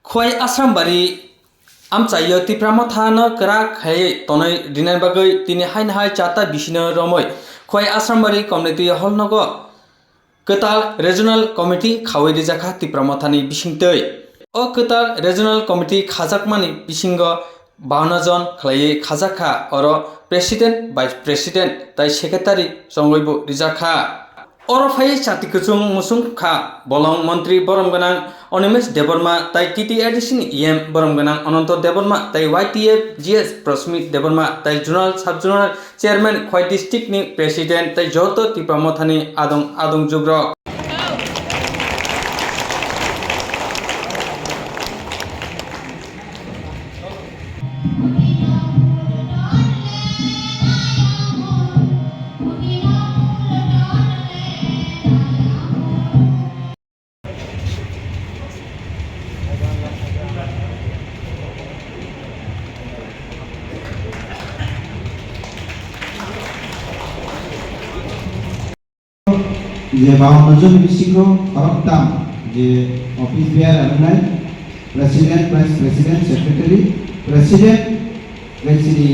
Khoi asrambari amchayo tiprama thana kra khai tonai dinar bagai tini hain hai chata bisina romoi khoi asrambari community hall nogo Ketal Regional Committee khawai rijaka tiprama thani bisingtei o Ketal Regional Committee khajakmani bisingo 52 jon khlai khajaka oro President Vice President tai Secretary songoibo rijaka oro phai chati kuchung musung kha bolong Mantri Boromganang Onimesh Deborma tai TT Edition EM Boromganang Ananto Deborma tai YTF GS Prosmit Deborma tai Zonal Sub-Zonal Chairman Khoi District ni President tai Joto Tipramothani Adong Jugro যে 52 জন বিশিষ্ট করতাম যে office bearer alumni president vice president secretary president Shri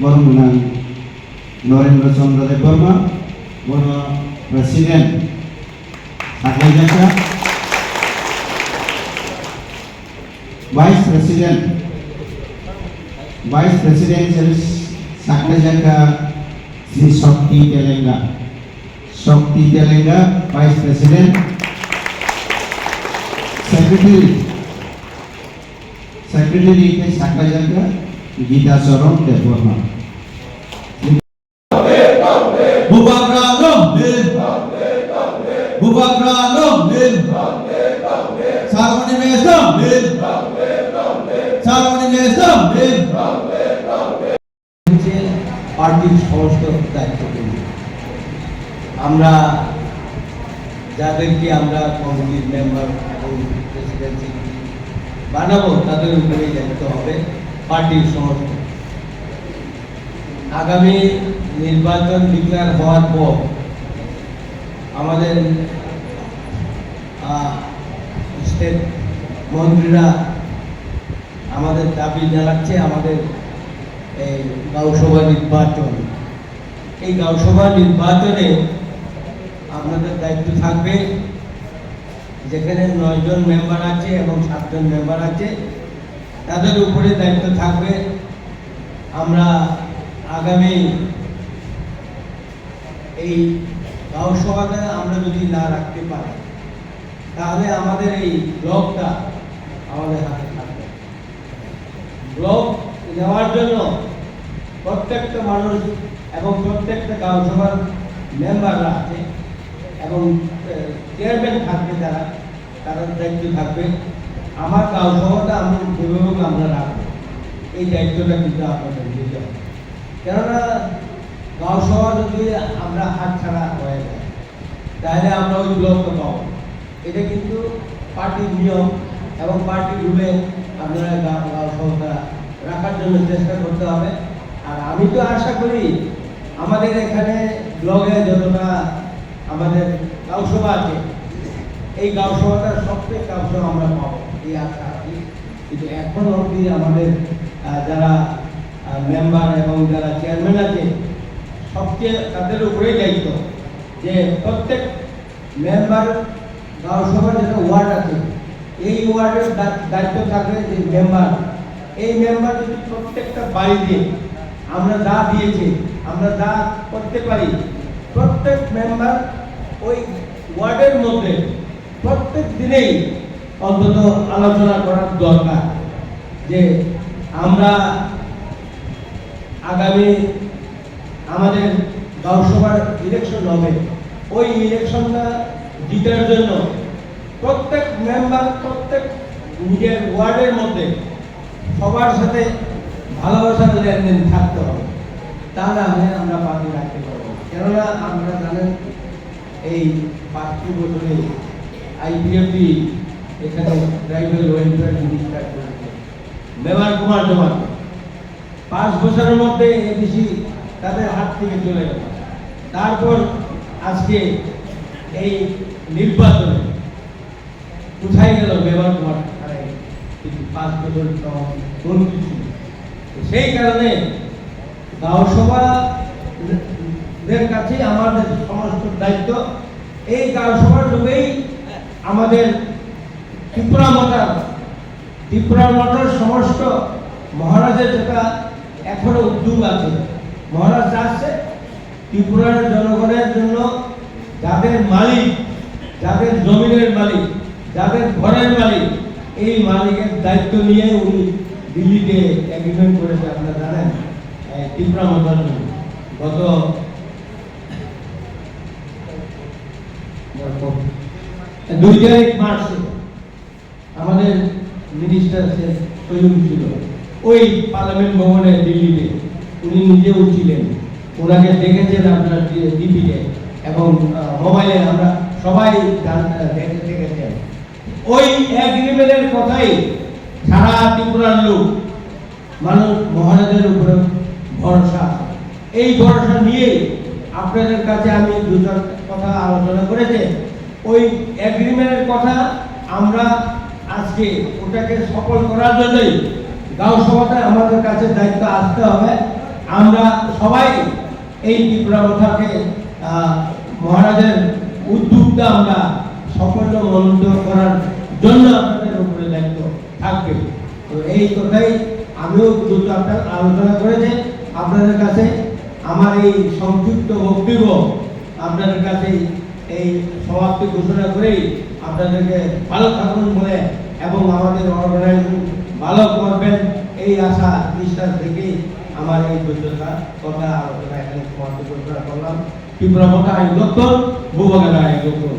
বরমগাং নরেন্দ্র চন্দ্র দেব বর্মা বড় president সাকাই জাকা vice president সাকাই জাকা Shri Shakti Telenga, Vice President, Secretary Sakajaka, Gita Sorom Deborma. পার্টির সমস্ত দায়িত্ব আমরা যাদেরকে আমরা কমিটির মেম্বার এবং প্রেসিডেন্সি বানাবো তাদের উপরেই দায়িত্ব হবে পার্টির সমস্ত আগামী নির্বাচন ডিক্লেয়ার হওয়ার পর আমাদের স্টেট মন্ত্রীরা আমাদের দাবি জানাচ্ছে আমাদের এই গাঁওসভা নির্বাচন এই গাঁওসভা নির্বাচনে আপনাদের দায়িত্ব থাকবে যেখানে 9 জন মেম্বার আছে এবং 7 জন মেম্বার আছে তাদের উপরে দায়িত্ব থাকবে আমরা আগামী এই গাঁওসভাটা আমরা যদি না রাখতে পারি তাহলে আমাদের এই ব্লকটা আমাদের হাতে থাকবে ব্লক নেওয়ার জন্য প্রত্যেকটা মানুষ এবং প্রত্যেকটা গাঁওসভার মেম্বাররা আছে এবং চেয়ারম্যান থাকবে তারা দায়িত্ব থাকবে আমার গাঁওসভাটা আমি যেভাবে আমরা রাখবো এই দায়িত্বটা কিন্তু আপনাদের দিতে হবে কেননা গাঁওসভা যদি আমরা হাত ছাড়া হয়ে যায় তাহলে আমরা ওই ব্লকটা পাবো এটা কিন্তু পার্টির নিয়ম এবং পার্টির রুলে আপনারা গাঁওসভাটা রাখার জন্য চেষ্টা করতে হবে আর আমি তো আশা করি আমাদের এখানে ব্লগে যতটা আমাদের গাঁওসভা আছে এই গাঁওসভাটার সবচেয়ে গাঁওসভা আমরা পাবো এই আশা আছে কিন্তু এখন অবধি আমাদের যারা মেম্বার এবং যারা চেয়ারম্যান আছে সবচেয়ে তাদের উপরেই দায়িত্ব যে প্রত্যেক মেম্বার গাঁওসভার যেটা ওয়ার্ড আছে এই ওয়ার্ডের দায়িত্ব থাকবে যে মেম্বার এই মেম্বার যদি প্রত্যেকটা বাড়িতে আমরা যা দিয়েছি আমরা যা করতে পারি প্রত্যেক মেম্বার ওই ওয়ার্ডের মধ্যে প্রত্যেক দিনেই অন্তত আলোচনা করার দরকার যে আমরা আগামী আমাদের গাঁওসভার ইলেকশন হবে ওই ইলেকশনটা জিতার জন্য প্রত্যেক মেম্বার প্রত্যেক নিজের ওয়ার্ডের মধ্যে সবার সাথে ভালোবাসার লেনদেন থাকতে হবে তাহলে আমরা পার্টি রাখতে পারবো কেননা আমরা জানেন এই 5টি বছরে আইপিএফটি এখানে ট্রাইবাল ওয়েলফেয়ার মিনিস্টার করেছে মেবার কুমার জমা 5 বছরের মধ্যে এডিসি তাদের হাত থেকে চলে গেল তারপর আজকে এই নির্বাচনে কোথায় গেল মেবার কুমার কিন্তু 5 বছর মন্ত্রী ছিল। সেই কারণে গাঁও সভাদের কাছে আমাদের সমস্ত দায়িত্ব। এই গাঁও সভার লোকেই আমাদের ত্রিপুরা মঠের সমস্ত মহারাজের যেটা এখনো উদ্যোগ আছে, মহারাজ চাচ্ছে ত্রিপুরার জনগণের জন্য যাদের মালিক, যাদের জমিনের মালিক, যাদের ঘরের মালিক, এই মালিকের দায়িত্ব নিয়ে উনি দিল্লিতে এগ্রিমেন্ট করেছে। আপনারা জানেন ত্রিপুরা মঠের জন্য গত 2 তারিখ মার্চে আমাদের মিনিস্টার সৈয়দ ছিল ওই পার্লামেন্ট ভবনে দিল্লিতে, উনি নিজেও ছিলেন, ওনাকে দেখেছেন আপনার টিভিতে এবং মোবাইলে আমরা সবাই দেখেছেন। ওই এগ্রিমেন্টের কথাই সারা ত্রিপুরার লোক মানুষ মহারাজের উপরে ভরসা। এই ভরসা নিয়ে আপনাদের কাছে আমি দুটো কথা আলোচনা করেছি। ওই এগ্রিমেন্টের কথা আমরা আজকে ওটাকে সফল করার জন্যই গাঁও সভাতে আমাদের কাছে দায়িত্ব আসতে হবে। আমরা সবাই এই ত্রিপুরা মঠাকে মহারাজের উদ্যোগটা আমরা সাফল্য মনোনীত করার জন্য আপনাদের উপরে দায়িত্ব থাকবে। তো এই কথাই আমিও দুটো আলোচনা করেছি আপনাদের কাছে। আমার এই সংক্ষিপ্ত বক্তব্য আপনাদের কাছে এই সমাপ্তি ঘোষণা করেই আপনাদেরকে ভালো থাকুন বলে এবং আমাদের অর্গানাইজেশন ভালো করবেন এই আশা বিশ্বাস থেকেই আমার এই দুটোটা কথা আলোচনা এখানে সমাপ্তি ঘোষণা করলাম। ত্রিপুরা মঠা আইন দপ্তর, ভূভাগের আইন দপ্তর।